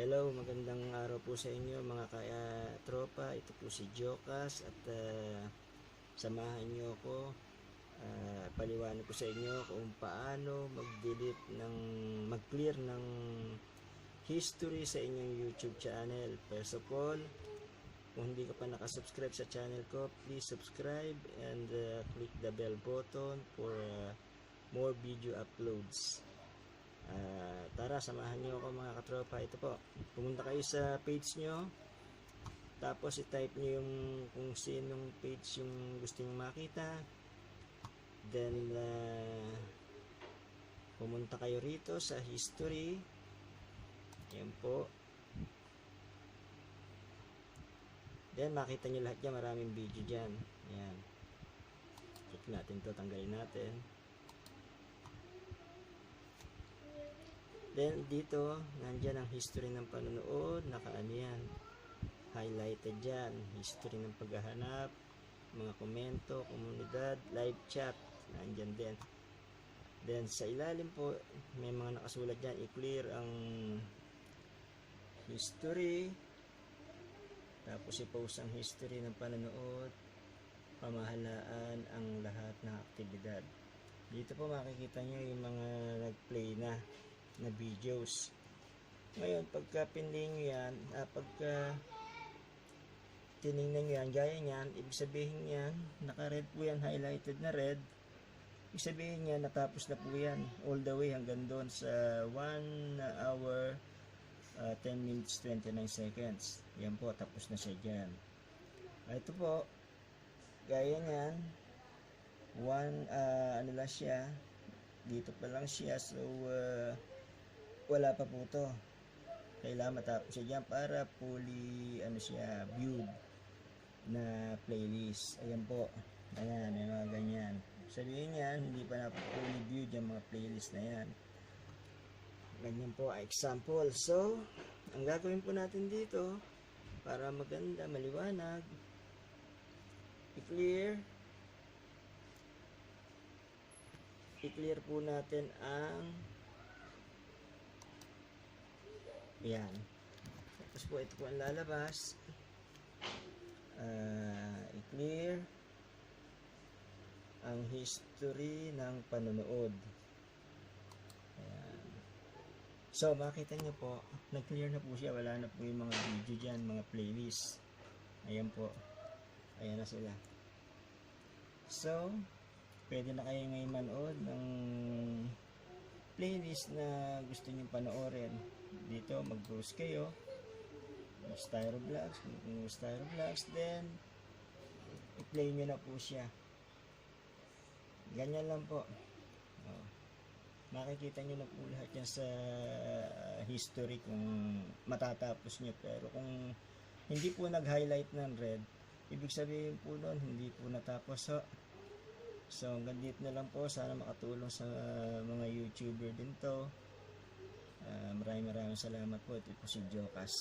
Hello, magandang araw po sa inyo mga tropa. Ito po si Jokas at samahan nyo ako. Paliwanag ko sa inyo kung paano mag-clear ng history sa inyong YouTube channel. First of all, kung hindi ka pa nakasubscribe sa channel ko, please subscribe and click the bell button for more video uploads. Tara, samahan nyo ako mga katropa. Ito po, pumunta kayo sa page nyo, tapos i-type nyo yung kung sinong page yung gusto nyo makita. Then pumunta kayo rito sa history. Yan po. Then makita nyo lahat yan, maraming video dyan. Yan, click natin to, tanggalin natin. Then dito, nandyan ang history ng panonood, nakaano yan, highlighted dyan, history ng paghahanap, mga komento, komunidad, live chat, nandyan din. Then sa ilalim po, may mga nakasulat dyan, i-clear ang history, tapos i-post ang history ng panonood, pamahalaan ang lahat ng aktibidad. Dito po makikita nyo yung mga nag-play na videos. Ngayon, pagka pinlay nyo yan, pagka tinignan nyo yan, gaya nyan, ibig sabihin yan, naka-red po yan, highlighted na red. Ibig sabihin yan, natapos na po yan, all the way hanggang doon sa 1 hour 10 minutes 29 seconds. Yan po, tapos na siya dyan. Ito po, gaya nyan, ano lang siya, dito pa lang siya, so wala pa po to, kailangan matapos siya dyan para fully siya viewed na playlist. Ayan po, ayan, may mga ganyan. Sabihin yan, hindi pa na fully viewed yung mga playlist na yan. Ganyan po, example. So ang gagawin po natin dito para maganda, maliwanag, i-clear po natin ang yan. Tapos po ito po ang lalabas. I-clear ang history ng panonood. Ayan. So makita nyo po, nag-clear na po siya. Wala na po yung mga video dyan, mga playlist. Ayan po, ayan na sila. So pwede na kayo ngayon manood ng playlist na gusto nyo panoorin. Dito mag-browse kayo, Styroblogs, then i-play nyo na po siya. Ganyan lang po. Makikita nyo na po lahat yan sa history kung matatapos nyo. Pero kung hindi po nag-highlight ng red, ibig sabihin po nun hindi po natapos. So hanggang dito na lang po. Sana makatulong sa mga YouTuber din to. Maraming salamat po. Ito po si Jokas.